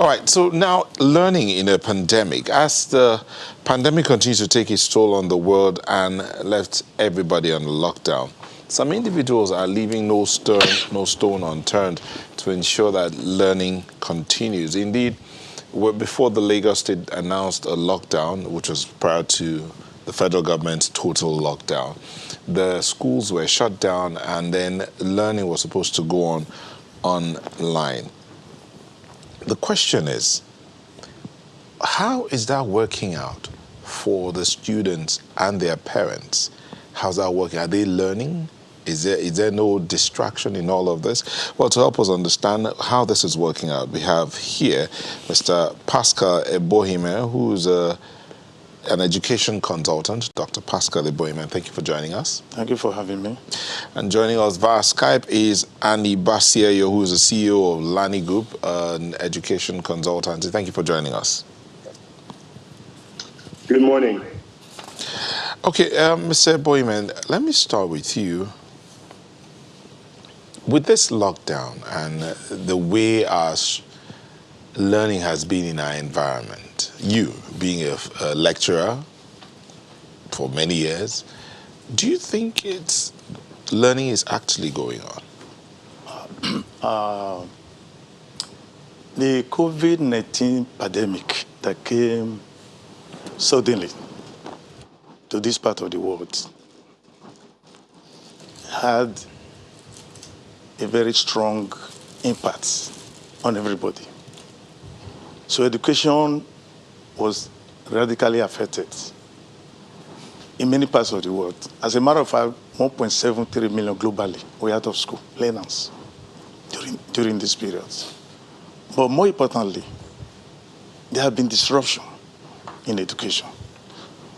All right, so now learning in a pandemic, as the pandemic continues to take its toll on the world and left everybody on lockdown, some individuals are leaving no stone unturned to ensure that learning continues. Indeed, before the Lagos State announced a lockdown, which was prior to the federal government's total lockdown, the schools were shut down and then learning was supposed to go on online. The question is, how is that working out for the students and their parents? How's that working? Are they learning? Is there no distraction in all of this? Well, to help us understand how this is working out, we have here Mr. Pascal Ebohime, who's an education consultant. Dr. Pascal Ebohime, thank you for joining us. Thank you for having me. And joining us via Skype is Annie Basieyo, who is the CEO of Lani Group, an education consultant. Thank you for joining us. Good morning. Okay, Mr. Ebohime, let me start with you. With this lockdown and the way our learning has been in our environment, you being a lecturer for many years, do you think learning is actually going on? The COVID-19 pandemic that came suddenly to this part of the world had a very strong impact on everybody. So education was radically affected in many parts of the world. As a matter of fact, 1.73 million globally were out of school learners during this period. But more importantly, there have been disruption in education.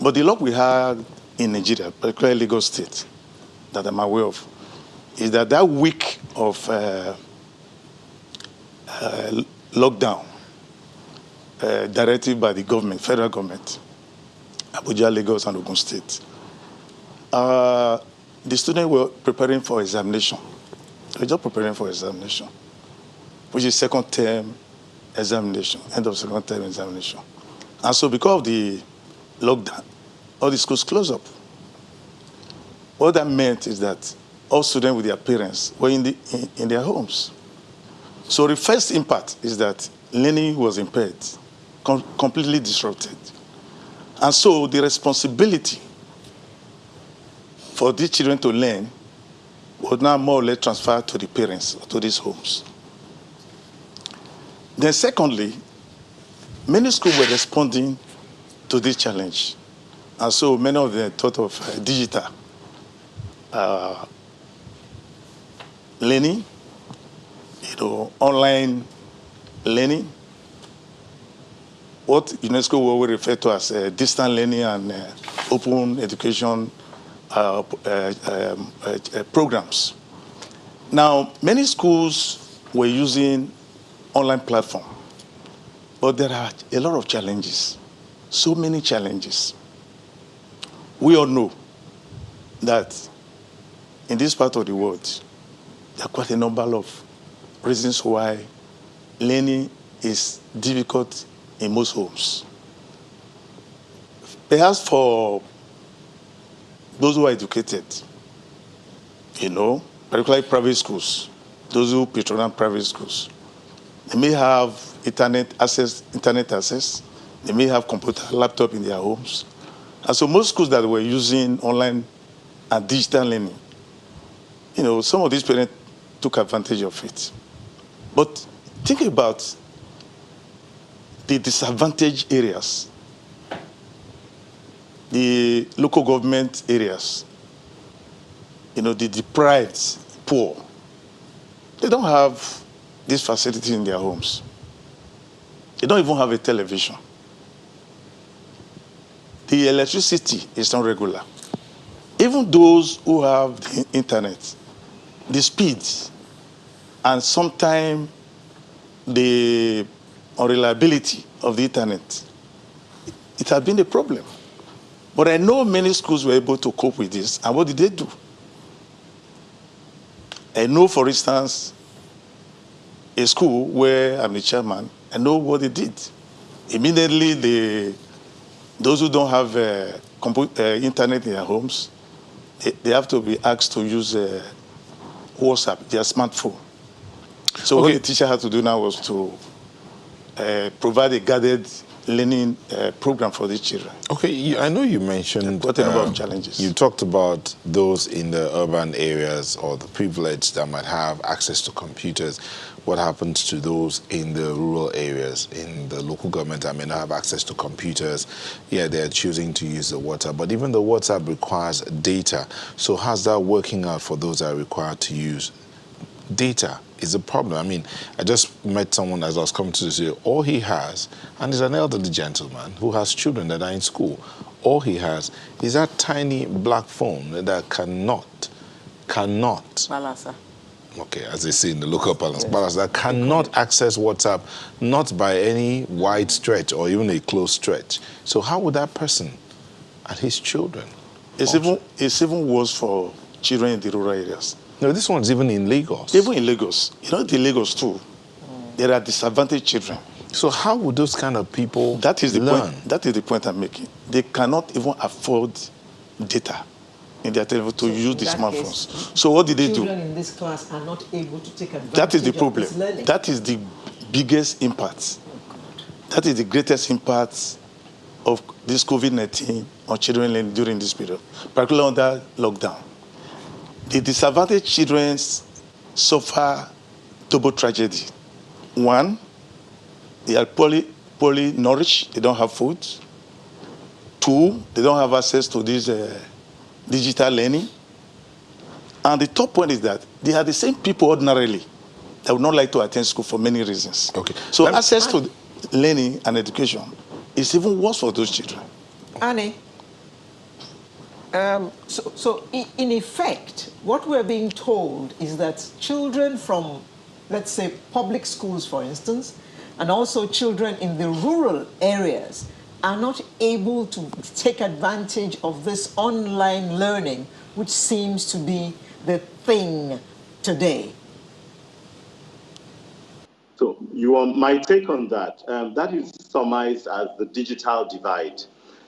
But the luck we had in Nigeria, particularly Lagos State, that I'm aware of, is that week of lockdown directed by the government, federal government, Abuja, Lagos, and Ogun State, the students were preparing for examination. They were just preparing for examination, which is second term examination, end of second term examination. And so because of the lockdown, all the schools closed up. What that meant is that all students with their parents were in their homes. So the first impact is that learning was impaired, completely disrupted. And so the responsibility for these children to learn was now more or less transferred to the parents, to these homes. Then secondly, many schools were responding to this challenge. And so many of them thought of digital learning, online learning, what UNESCO will refer to as distant learning and open education programs. Now, many schools were using online platform, but there are a lot of challenges, so many challenges. We all know that in this part of the world, there are quite a number of reasons why learning is difficult in most homes. Perhaps for those who are educated, particularly private schools, those who patronize private schools, they may have internet access, they may have computer, laptop in their homes. And so most schools that were using online and digital learning, some of these parents took advantage of it. But think about the disadvantaged areas, the local government areas, the deprived, poor. They don't have these facilities in their homes. They don't even have a television. The electricity is not regular. Even those who have the internet, the speed, and sometimes the unreliability of the internet, it has been a problem. But I know many schools were able to cope with this. And what did they do? I know, for instance, a school where I'm the chairman, I know what they did. Immediately, those who don't have internet in their homes, they have to be asked to use WhatsApp, their smartphone. So what the teacher had to do now was to provide a guided learning program for these children. Okay, I know you mentioned quite a number of challenges. You talked about those in the urban areas or the privileged that might have access to computers. What happens to those in the rural areas, in the local government that may not have access to computers? Yeah, they're choosing to use the WhatsApp, but even the WhatsApp requires data. So how's that working out for those that are required to use data? Is a problem. I mean, I just met someone as I was coming to say, all he has, and he's an elderly gentleman who has children that are in school, all he has is that tiny black phone that cannot, Balasa. okay, as they say in the local parlance, balasa, that cannot access WhatsApp, not by any wide stretch or even a close stretch. So how would that person and his children? It's even worse for children in the rural areas. No, this one's even in Lagos. Even in Lagos. You know, in Lagos too, there are disadvantaged children. So how would those kind of people learn? That is the point I'm making. They cannot even afford data in their telephone to use the smartphones. So what did they do? Children in this class are not able to take advantage That is the problem. of this learning. That is the biggest impact. That is the greatest impact of this COVID-19 on children learning during this period, particularly under lockdown. The disadvantaged children suffer double tragedy. One, they are poorly nourished, they don't have food. Two, they don't have access to this digital learning. And the top point is that they are the same people ordinarily that would not like to attend school for many reasons. Okay. So access to learning and education is even worse for those children. Annie, so in effect, what we're being told is that children from, let's say, public schools, for instance, and also children in the rural areas are not able to take advantage of this online learning, which seems to be the thing today. So you want my take on that? That is summarized as the digital divide.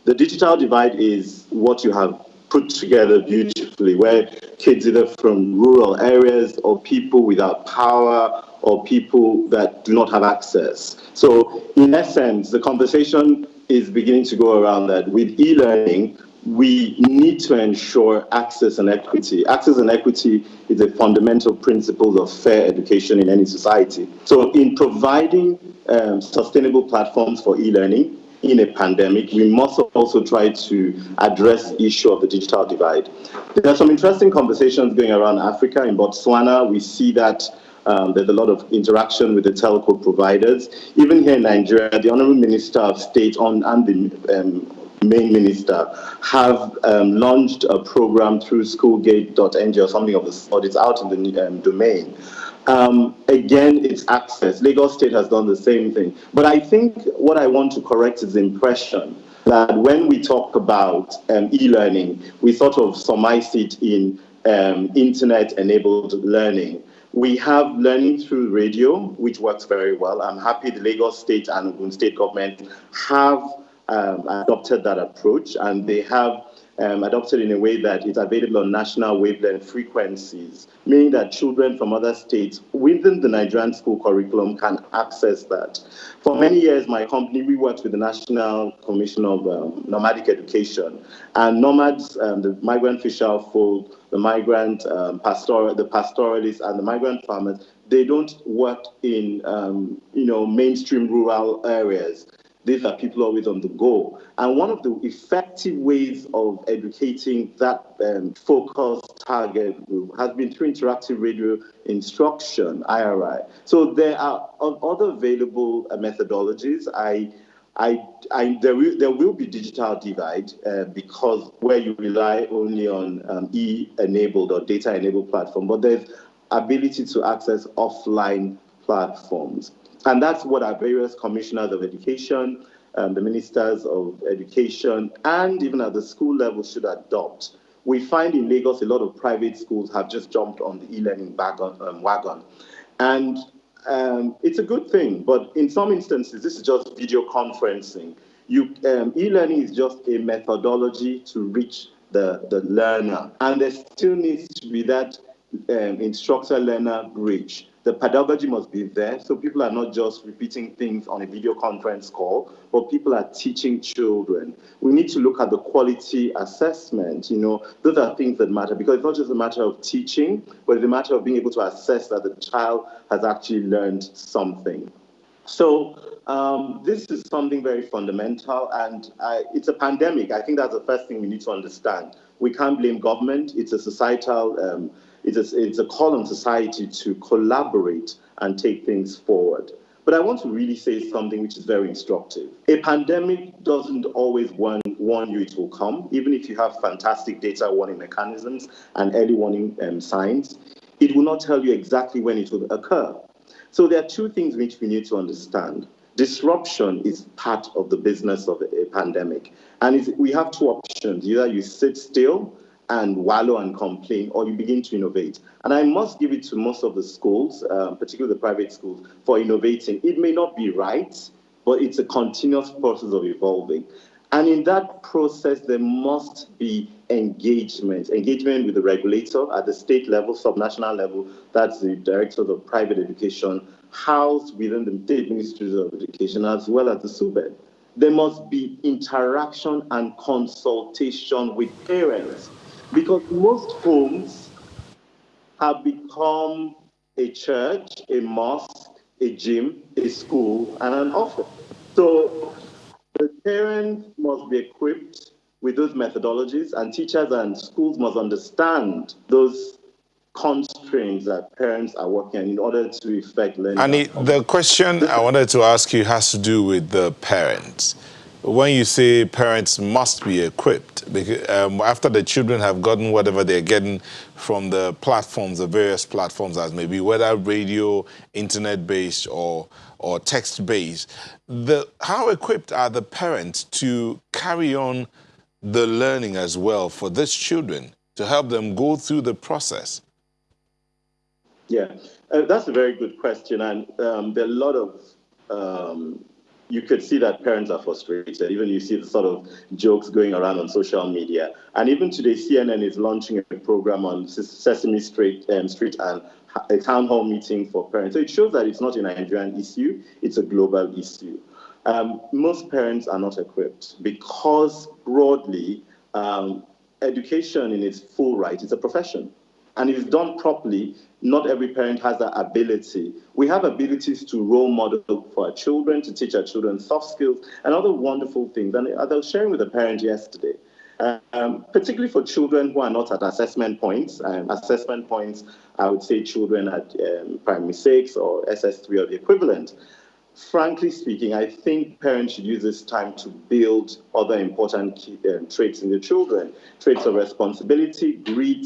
The digital divide is what you have put together beautifully, where kids either from rural areas or people without power or people that do not have access. So in essence, the conversation is beginning to go around that with e-learning, we need to ensure access and equity. Access and equity is a fundamental principle of fair education in any society. So in providing sustainable platforms for e-learning in a pandemic, we must also try to address the issue of the digital divide. There are some interesting conversations going around Africa. In Botswana, we see that there's a lot of interaction with the telco providers. Even here in Nigeria, the Honorable Minister of State and the main minister have launched a program through schoolgate.ng or something of the sort. It's out in the domain. Again, it's access. Lagos State has done the same thing. But I think what I want to correct is the impression that when we talk about e-learning, we sort of surmise it in internet-enabled learning. We have learning through radio, which works very well. I'm happy the Lagos State and Ogun State government have adopted that approach, and they have adopted in a way that it's available on national wavelength frequencies, meaning that children from other states within the Nigerian school curriculum can access that. For many years, my company, we worked with the National Commission of Nomadic Education, and nomads, the migrant fisher folk, the migrant the pastoralists, and the migrant farmers, they don't work in mainstream rural areas. These are people always on the go. And one of the effective ways of educating that focused target group has been through interactive radio instruction, IRI. So there are other available methodologies. There will be digital divide because where you rely only on e-enabled or data-enabled platform, but there's ability to access offline platforms. And that's what our various commissioners of education, the ministers of education, and even at the school level should adopt. We find in Lagos a lot of private schools have just jumped on the e-learning wagon. And It's a good thing, but in some instances, this is just video conferencing. E-learning is just a methodology to reach the learner, and there still needs to be that instructor-learner bridge. The pedagogy must be there, so people are not just repeating things on a video conference call, but people are teaching children. We need to look at the quality assessment. Those are things that matter, because it's not just a matter of teaching, but it's a matter of being able to assess that the child has actually learned something. So this is something very fundamental, and it's a pandemic. I think that's the first thing we need to understand. We can't blame government. It's a societal, it's a call on society to collaborate and take things forward. But I want to really say something which is very instructive. A pandemic doesn't always warn you it will come, even if you have fantastic data warning mechanisms and early warning signs. It will not tell you exactly when it will occur. So there are two things which we need to understand. Disruption is part of the business of a pandemic. And we have two options. Either you sit still and wallow and complain, or you begin to innovate. And I must give it to most of the schools, particularly the private schools, for innovating. It may not be right, but it's a continuous process of evolving. And in that process, there must be engagement with the regulator at the state level, subnational level, that's the directors of private education, housed within the state ministries of education, as well as the SUBED. There must be interaction and consultation with parents, because most homes have become a church, a mosque, a gym, a school, and an office. So the parents must be equipped with those methodologies, and teachers and schools must understand those constraints that parents are working on in order to effect learning. And the question I wanted to ask you has to do with the parents. When you say parents must be equipped, because, after the children have gotten whatever they're getting from the platforms, the various platforms as maybe, whether radio, internet-based or text-based, how equipped are the parents to carry on the learning as well for these children, to help them go through the process? Yeah, that's a very good question. And there are a lot of, you could see that parents are frustrated. Even you see the sort of jokes going around on social media. And even today, CNN is launching a program on Sesame Street and a town hall meeting for parents. So it shows that it's not a Nigerian issue, it's a global issue. Most parents are not equipped because broadly, education in its full right is a profession. And if it's done properly, not every parent has that ability. We have abilities to role model for our children, to teach our children soft skills and other wonderful things. And as I was sharing with a parent yesterday, particularly for children who are not at assessment points. Assessment points, I would say children at primary 6 or SS3 or the equivalent. Frankly speaking, I think parents should use this time to build other important traits in the children. Traits of responsibility, grit,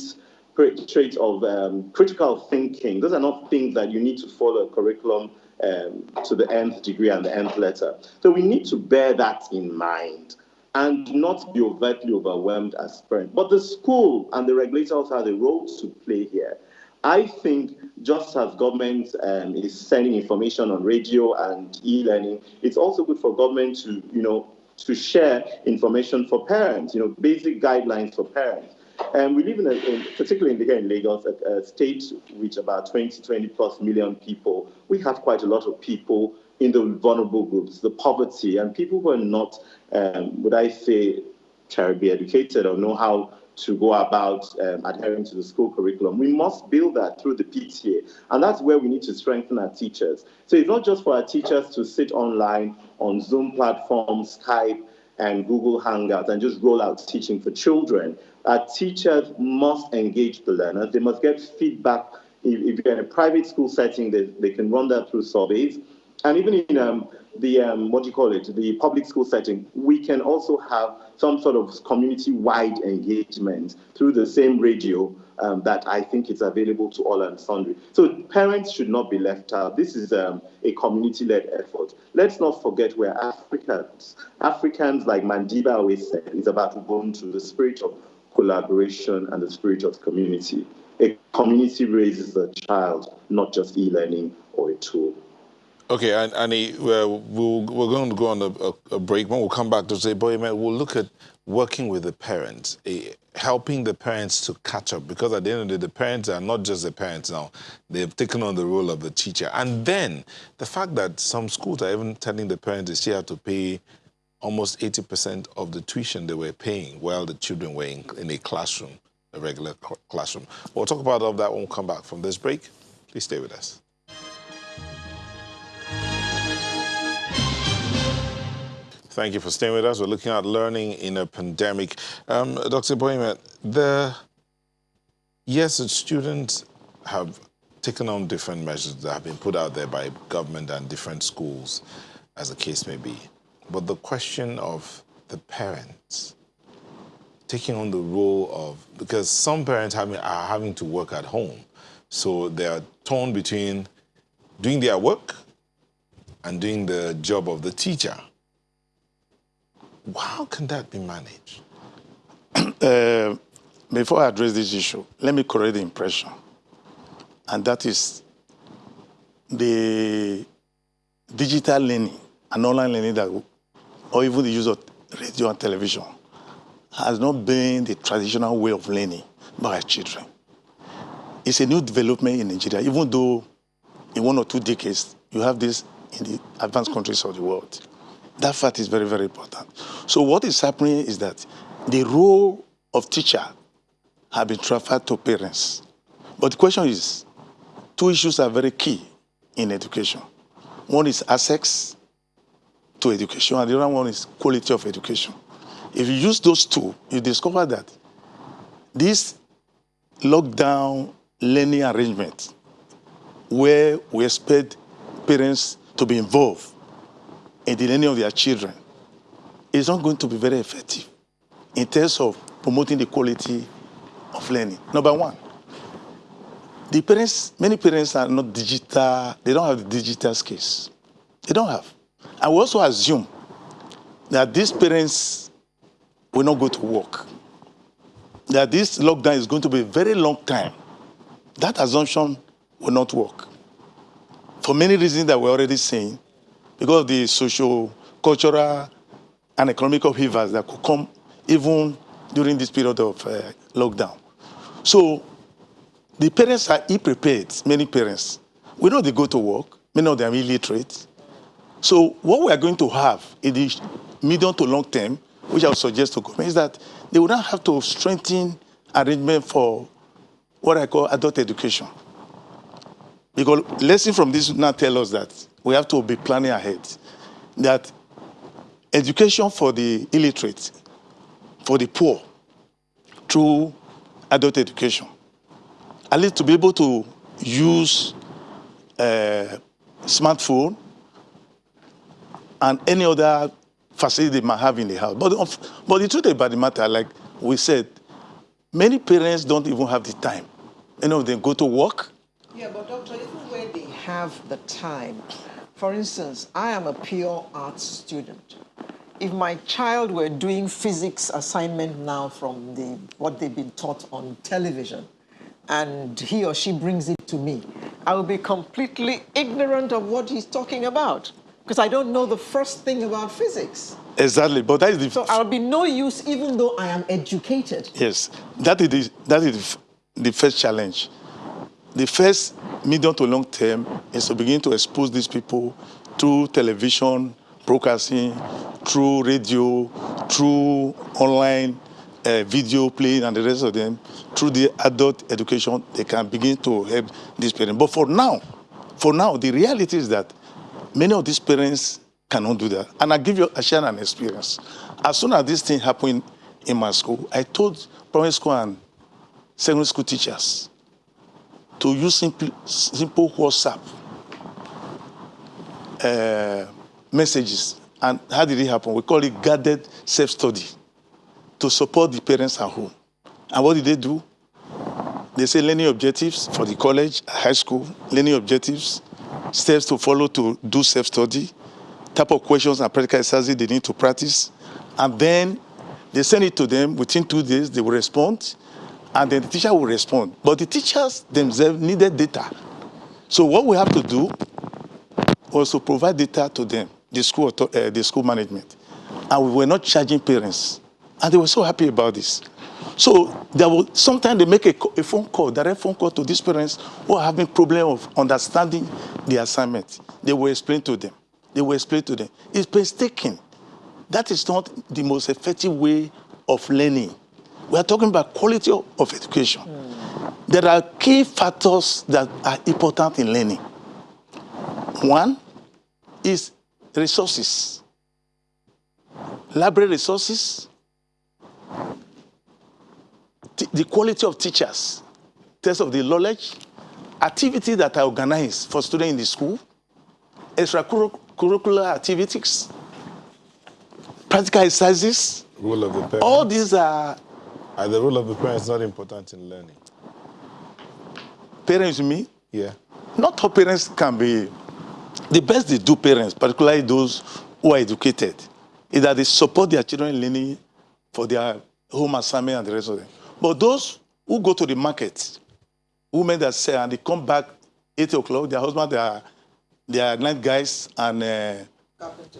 traits of critical thinking. Those are not things that you need to follow a curriculum to the nth degree and the nth letter. So we need to bear that in mind and not be overtly overwhelmed as parents. But the school and the regulator also have a role to play here. I think just as government is sending information on radio and e-learning, it's also good for government to share information for parents, basic guidelines for parents. And we live particularly here in Lagos, a state with about 20 plus million people. We have quite a lot of people in the vulnerable groups, the poverty, and people who are not, would I say, terribly educated or know how to go about adhering to the school curriculum. We must build that through the PTA, and that's where we need to strengthen our teachers. So it's not just for our teachers to sit online on Zoom platforms, Skype, and Google Hangouts and just roll out teaching for children. Our teachers must engage the learners. They must get feedback. If you're in a private school setting, they can run that through surveys. And even in the public school setting, we can also have some sort of community-wide engagement through the same radio that I think is available to all and sundry. So parents should not be left out. This is a community-led effort. Let's not forget we're Africans. Africans, like Mandiba always said, is about Ubuntu, the spirit of collaboration and the spirit of community. A community raises a child, not just e-learning or a tool. Okay, and we're going to go on a break. When we'll come back to say, boy, man, we'll look at working with the parents, helping the parents to catch up, because at the end of the day, the parents are not just the parents now. They've taken on the role of the teacher. And then the fact that some schools are even telling the parents they still have to pay almost 80% of the tuition they were paying while the children were in a classroom, a regular classroom. We'll talk about all of that when we come back from this break. Please stay with us. Thank you for staying with us. We're looking at learning in a pandemic. Dr. Boyman, yes, the students have taken on different measures that have been put out there by government and different schools, as the case may be. But the question of the parents taking on the role of, because some parents are having to work at home, so they are torn between doing their work and doing the job of the teacher. How can that be managed? Before I address this issue, let me correct the impression. And that is the digital learning and online learning, or even the use of radio and television, has not been the traditional way of learning by our children. It's a new development in Nigeria, even though in 1 or 2 decades, you have this in the advanced countries of the world. That fact is very, very important. So what is happening is that the role of teacher has been transferred to parents. But the question is, 2 issues are very key in education. One is access to education, and the other one is quality of education. If you use those 2, you discover that this lockdown learning arrangement, where we expect parents to be involved in the learning of their children, is not going to be very effective in terms of promoting the quality of learning. Number one, many parents are not digital, they don't have the digital skills. They don't have. And we also assume that these parents will not go to work, that this lockdown is going to be a very long time. That assumption will not work. For many reasons that we're already seeing, because of the social, cultural, and economic upheavals that could come even during this period of lockdown. So the parents are ill-prepared, many parents. We know they go to work, many of them are illiterate. So what we are going to have in the medium to long term, which I would suggest to government, is that they would not have to strengthen arrangement for what I call adult education. Because lessons from this now tell us that we have to be planning ahead. That education for the illiterate, for the poor, through adult education, at least to be able to use smartphone and any other facility they might have in the house. But the truth about the matter, like we said, many parents don't even have the time. Many of them go to work. Yeah, but doctor, even where they have the time, for instance, I am a pure arts student. If my child were doing physics assignment now from what they've been taught on television, and he or she brings it to me, I will be completely ignorant of what he's talking about, because I don't know the first thing about physics. Exactly, but that is the... So I'll be no use even though I am educated. Yes, that is the first challenge. The first medium to long term is to begin to expose these people through television, broadcasting, through radio, through online video playing, and the rest of them, through the adult education. They can begin to help these parents. But for now, the reality is that many of these parents cannot do that. And I share an experience. As soon as this thing happened in my school, I told primary school and secondary school teachers to use simple WhatsApp messages. And how did it happen? We call it guided self-study to support the parents at home. And what did they do? They say learning objectives for the college, high school, learning objectives, steps to follow to do self-study, type of questions and practical exercises they need to practice. And then they send it to them. Within 2 days, they will respond. And then the teacher will respond. But the teachers themselves needed data So what we have to do was to provide data to them, the school management. And we were not charging parents. And they were so happy about this. So sometimes they make a phone call, direct phone call to these parents who are having problem of understanding the assignment. They will explain to them. It's painstaking. That is not the most effective way of learning. We are talking about quality of education. There are key factors that are important in learning. One is resources, library resources, the quality of teachers, test of the knowledge, activities that are organized for students in the school, extracurricular activities, practical exercises. Role of the parents. All these are the role of the parents not important in learning? Parents, you mean? Yeah. Not all parents can be. The best they do, parents, particularly those who are educated, is that they support their children learning for their home assignment and the rest of them. But those who go to the market, women that sell and they come back 8 o'clock, their husband, they are night guys and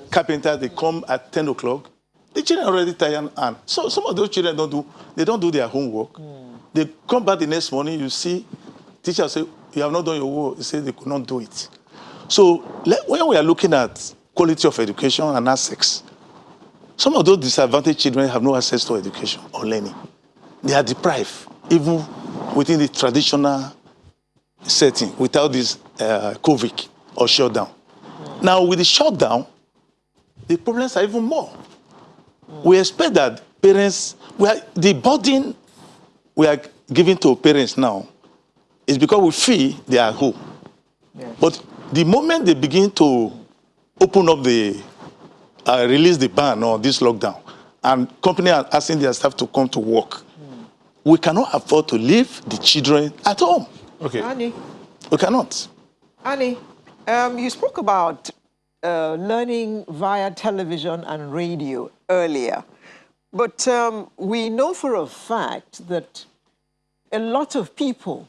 carpenters, they come at 10 o'clock. The children are already tired, and so some of those children don't do their homework. They come back the next morning, you see, teacher say, you have not done your work. They say they could not do it. So when we are looking at quality of education and access, some of those disadvantaged children have no access to education or learning. They are deprived, even within the traditional setting, without this COVID or shutdown. Now, with the shutdown, the problems are even more. We expect that parents, the burden we are giving to parents now is because we feel they are home. Yes. But the moment they begin to open up release the ban or this lockdown, and companies are asking their staff to come to work, we cannot afford to leave the children at home. Okay. Annie, We cannot. you spoke about learning via television and radio earlier. But we know for a fact that a lot of people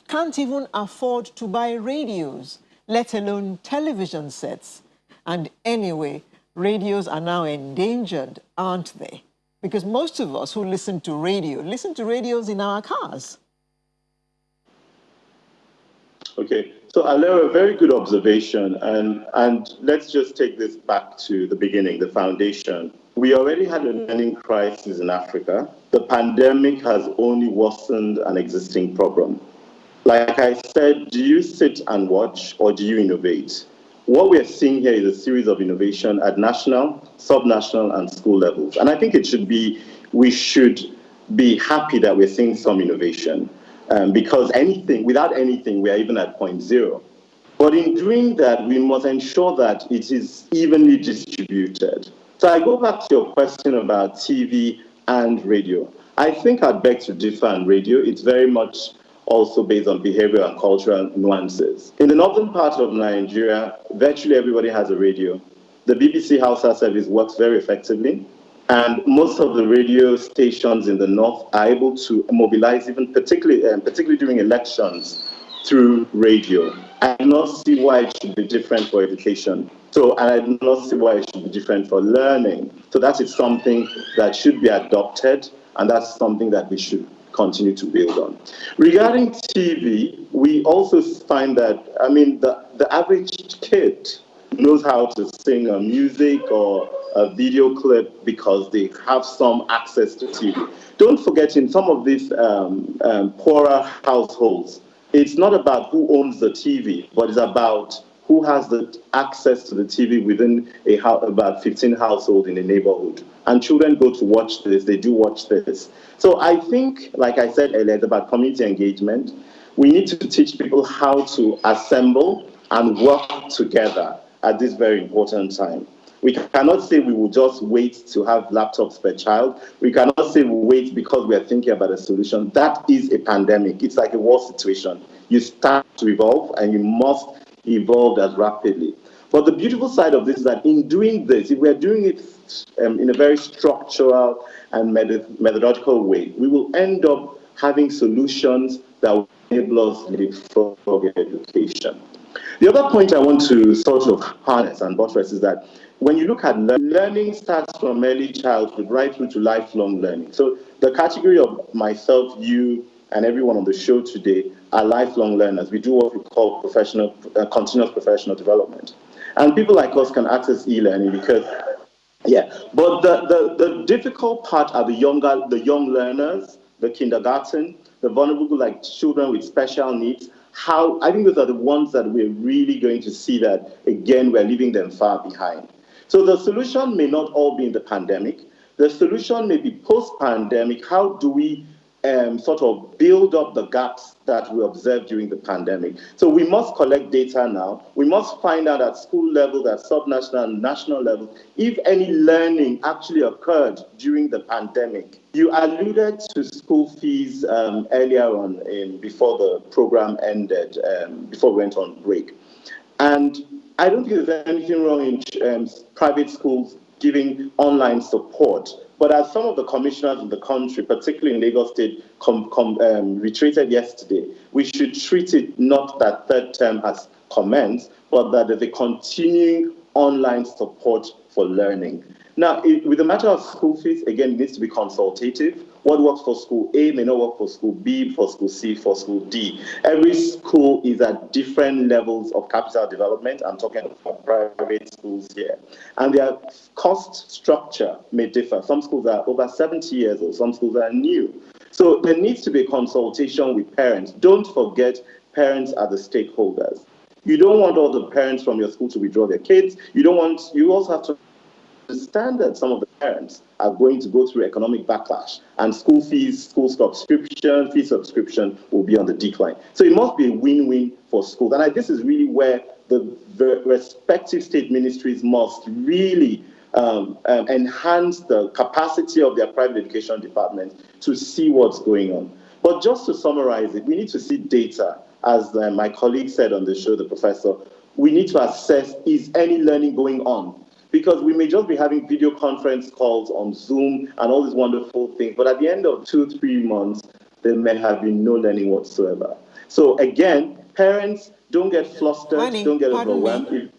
can't even afford to buy radios, let alone television sets. And anyway, radios are now endangered, aren't they? Because most of us who listen to radios in our cars. Okay, so Alera, a very good observation, and let's just take this back to the beginning, the foundation. We already had a learning crisis in Africa. The pandemic has only worsened an existing problem. Like I said, do you sit and watch or do you innovate? What we're seeing here is a series of innovation at national, subnational, and school levels. And I think we should be happy that we're seeing some innovation. Because without anything, we are even at point zero. But in doing that, we must ensure that it is evenly distributed. So I go back to your question about TV and radio. I think I'd beg to differ on radio. It's very much also based on behavioral and cultural nuances. In the northern part of Nigeria, virtually everybody has a radio. The BBC Hausa service works very effectively. And most of the radio stations in the north are able to mobilize, even particularly during elections, through radio. I do not see why it should be different for education. And I do not see why it should be different for learning. So that is something that should be adopted, and that's something that we should continue to build on. Regarding TV, we also find that, the average kid knows how to sing a music or a video clip because they have some access to TV. Don't forget, in some of these poorer households, it's not about who owns the TV, but it's about who has the access to the TV within about 15 households in a neighborhood. And children go to watch this, they do watch this. So I think, like I said earlier, it's about community engagement. We need to teach people how to assemble and work together at this very important time. We cannot say we will just wait to have laptops per child. We cannot say we'll wait because we are thinking about a solution. That is a pandemic. It's like a war situation. You start to evolve, and you must evolve as rapidly. But the beautiful side of this is that in doing this, if we're doing it in a very structural and methodological way, we will end up having solutions that will enablers for education. The other point I want to sort of harness and buttress is that when you look at learning starts from early childhood right through to lifelong learning. So the category of myself, you, and everyone on the show today are lifelong learners. We do what we call continuous professional development. And people like us can access e-learning because, but the difficult part are the young learners, the kindergarten, the vulnerable like children with special needs. How I think those are the ones that we're really going to see that, again, we're leaving them far behind. So the solution may not all be in the pandemic. The solution may be post-pandemic. How do we sort of build up the gaps that we observed during the pandemic? So we must collect data now. We must find out at school level, at subnational and national level, if any learning actually occurred during the pandemic. You alluded to school fees earlier on before the program ended, before we went on break. And I don't think there's anything wrong in private schools giving online support. But as some of the commissioners in the country, particularly in Lagos State, reiterated yesterday, we should treat it not that third term has commenced, but that there's a continuing online support for learning. Now, with the matter of school fees, again, it needs to be consultative. What works for school A may not work for school B, for school C, for school D. Every school is at different levels of capital development. I'm talking about private schools here. And their cost structure may differ. Some schools are over 70 years old, some schools are new. So there needs to be a consultation with parents. Don't forget, parents are the stakeholders. You don't want all the parents from your school to withdraw their kids. You also have to understand that some of the parents are going to go through economic backlash, and school fees, school subscription, fee subscription will be on the decline. So it must be a win-win for schools. And this is really where the respective state ministries must really enhance the capacity of their private education departments to see what's going on. But just to summarize it, we need to see data. As my colleague said on the show, the professor, we need to assess, is any learning going on? Because we may just be having video conference calls on Zoom and all these wonderful things, but at the end of 2-3 months, there may have been no learning whatsoever. So again, parents, don't get flustered, don't get overwhelmed.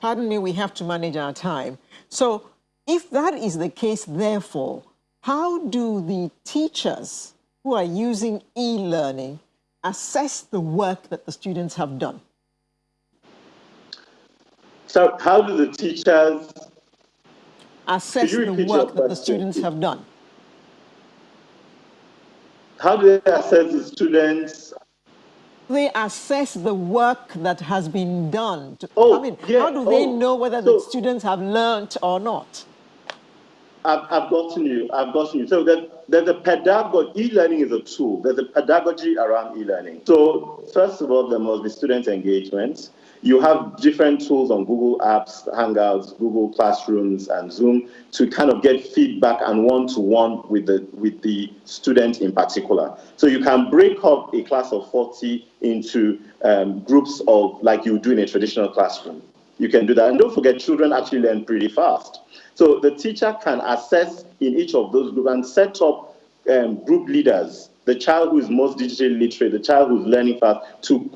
Pardon me, we have to manage our time. So if that is the case, therefore, how do the teachers who are using e-learning assess the work that the students have done? So how do the teachers assess the work that the students have done? How do they assess the students? They assess the work that has been done. How do they know whether the students have learned or not? I've gotten you. So there's a pedagogy. E-learning is a tool. There's a pedagogy around e-learning. So first of all, there must be student engagement. You have different tools on Google Apps, Hangouts, Google Classrooms, and Zoom to kind of get feedback and one-to-one with the student in particular. So you can break up a class of 40 into groups of, like you do in a traditional classroom. You can do that. And don't forget, children actually learn pretty fast. So the teacher can assess in each of those groups and set up group leaders, the child who is most digitally literate, the child who's learning fast, to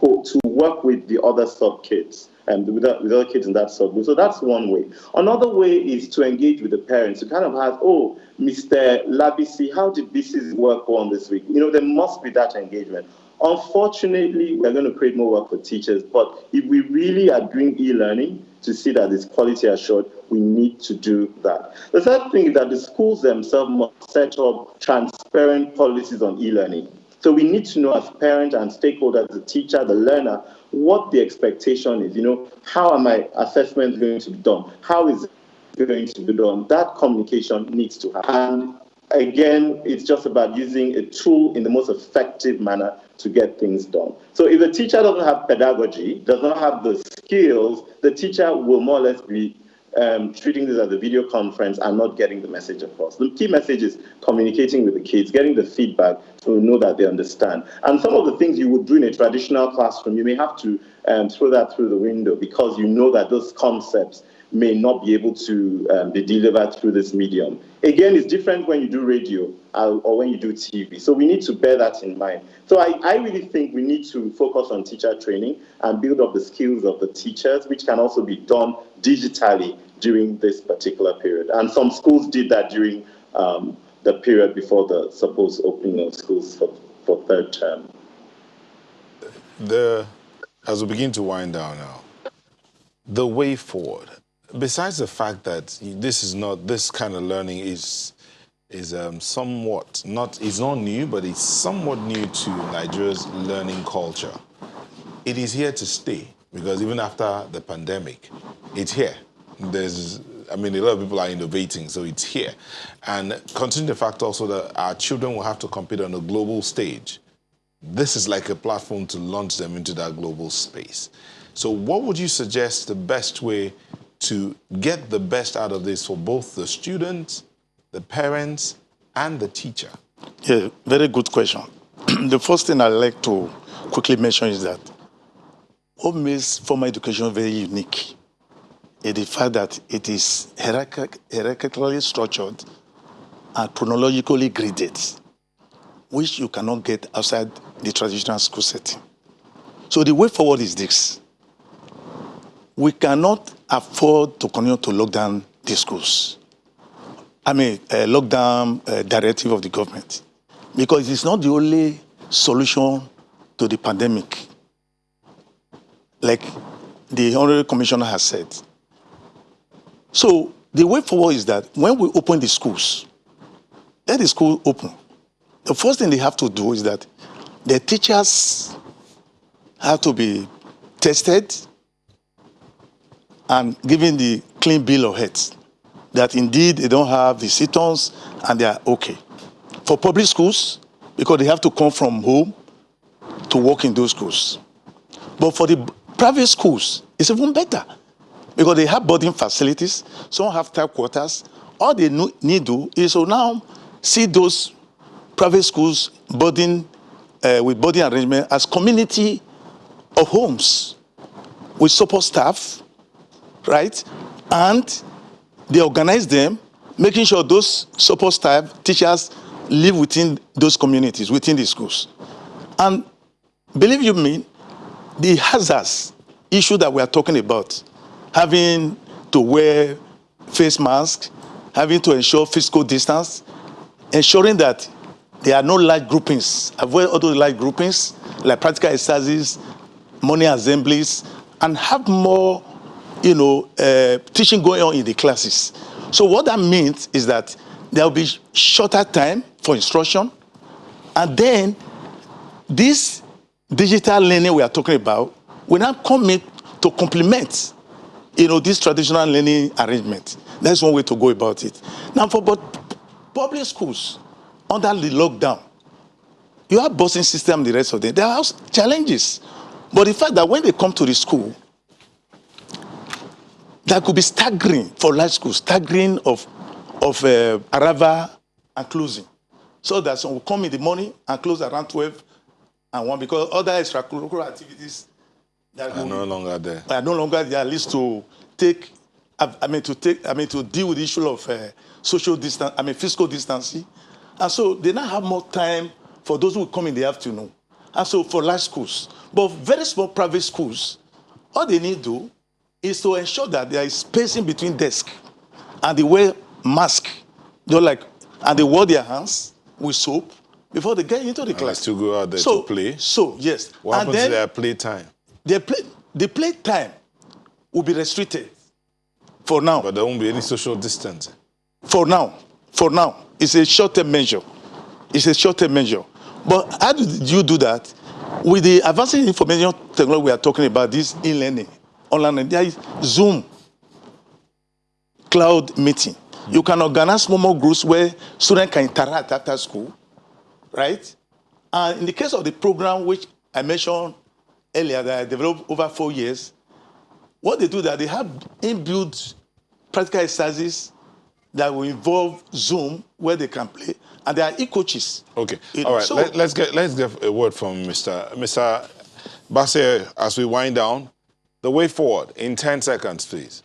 work with the other sub-kids and with other kids in that subgroup. So that's one way. Another way is to engage with the parents, to kind of ask, oh, Mr. Labisi, how did BC's work on this week? There must be that engagement. Unfortunately, we're going to create more work for teachers, but if we really are doing e-learning to see that it's quality assured, we need to do that. The third thing is that the schools themselves must set up transparent policies on e-learning. So we need to know as parents and stakeholders, the teacher, the learner, what the expectation is. How are my assessments going to be done? How is it going to be done? That communication needs to happen. And again, it's just about using a tool in the most effective manner to get things done. So if the teacher doesn't have pedagogy, does not have the skills, the teacher will more or less be treating this as a video conference and not getting the message across. The key message is communicating with the kids, getting the feedback to know that they understand. And some of the things you would do in a traditional classroom, you may have to throw that through the window because you know that those concepts may not be able to be delivered through this medium. Again, it's different when you do radio or when you do TV. So we need to bear that in mind. So I really think we need to focus on teacher training and build up the skills of the teachers, which can also be done digitally during this particular period. And some schools did that during the period before the supposed opening of schools for third term. As we begin to wind down now, the way forward, besides the fact that this kind of learning is somewhat it's not new, but it's somewhat new to Nigeria's learning culture. It is here to stay, because even after the pandemic, it's here. A lot of people are innovating, so it's here. And considering the fact also that our children will have to compete on a global stage, this is like a platform to launch them into that global space. So what would you suggest the best way to get the best out of this for both the students, the parents, and the teacher? Yeah, very good question. The first thing I'd like to quickly mention is that what makes formal education very unique is the fact that it is hierarchically structured and chronologically graded, which you cannot get outside the traditional school setting. So the way forward is this. We cannot afford to continue to lock down the schools. Lockdown directive of the government, because it's not the only solution to the pandemic. Like the Honorary Commissioner has said. So the way forward is that when we open the schools, let the school open. The first thing they have to do is that the teachers have to be tested and given the clean bill of health, that indeed they don't have the symptoms and they are okay. For public schools, because they have to come from home to work in those schools. But for the private schools, it's even better, because they have boarding facilities, some have type quarters. All they need to do is to now see those private schools boarding with boarding arrangement as community of homes with support staff, right? And they organize them, making sure those support staff, teachers live within those communities, within the schools. And believe you me, the hazards issue that we are talking about, having to wear face masks, having to ensure physical distance, ensuring that there are no large groupings, avoid all those large groupings, like practical exercises, morning assemblies, and have more teaching going on in the classes. So what that means is that there will be shorter time for instruction, and then this digital learning we are talking about will now come in to complement, this traditional learning arrangement. That's one way to go about it. Now, for public schools under the lockdown, you have busing system and the rest of them. There are challenges, but the fact that when they come to the school, that could be staggering for large schools, staggering of arrival and closing. So that some will come in the morning and close around 12 and 1, because other extracurricular activities that are no longer there. Are no longer there, at least to deal with the issue of social distance, physical distancing. And so they now have more time for those who come in the afternoon. And so for large schools, but very small private schools, all they need to do is to ensure that there is spacing between desk and they wear mask, and they wash their hands with soap before they get into the class. To go out there to play. So yes. What happens to their play time? The play time will be restricted for now. But there won't be any social distancing. For now, it's a short-term measure. But how did you do that? With the advancing information technology we are talking about, this e-learning, online, there is Zoom, cloud meeting. You can organize small groups where students can interact after school, right? And in the case of the program which I mentioned earlier that I developed over 4 years, what they do that they have inbuilt practical exercises that will involve Zoom where they can play, and there are e-coaches. Okay, all right. So, let's get a word from Mr. Basse as we wind down. The way forward in 10 seconds, please.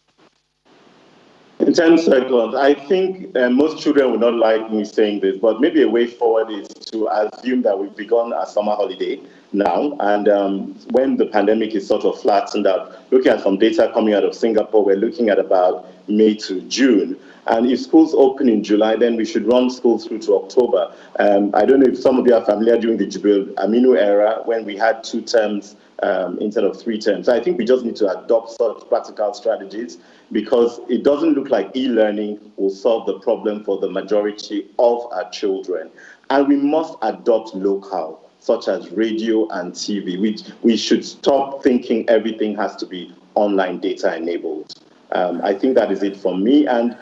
In 10 seconds, I think most children will not like me saying this, but maybe a way forward is to assume that we've begun a summer holiday now. And when the pandemic is sort of flattened out, looking at some data coming out of Singapore, we're looking at about May to June. And if schools open in July, then we should run schools through to October. I don't know if some of you are familiar during the Jibril Aminu era when we had 2 terms instead of 3 terms. So I think we just need to adopt such practical strategies because it doesn't look like e-learning will solve the problem for the majority of our children. And we must adopt local, such as radio and TV. We should stop thinking everything has to be online data enabled. I think that is it for me. And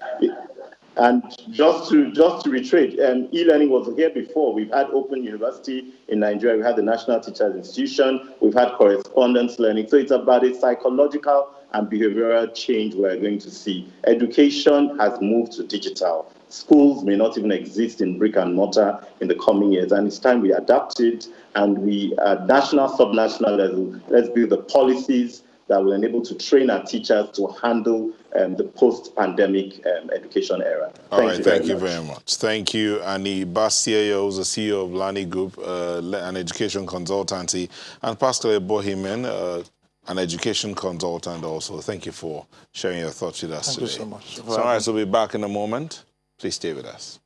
just to reiterate, e-learning was here before. We've had Open University in Nigeria. We had the National Teachers Institution. We've had correspondence learning. So it's about a psychological and behavioral change we're going to see. Education has moved to digital. Schools may not even exist in brick and mortar in the coming years. And it's time we adapt it and we, at national, subnational level, let's build the policies that will enable to train our teachers to handle the post-pandemic education era. Thank you very much. Thank you, Annie Bastier, who's the CEO of Lani Group, an education consultancy, and Pascal Bohimen, an education consultant also. Thank you for sharing your thoughts with us today. Thank you so much. So, all right, so we'll be back in a moment. Please stay with us.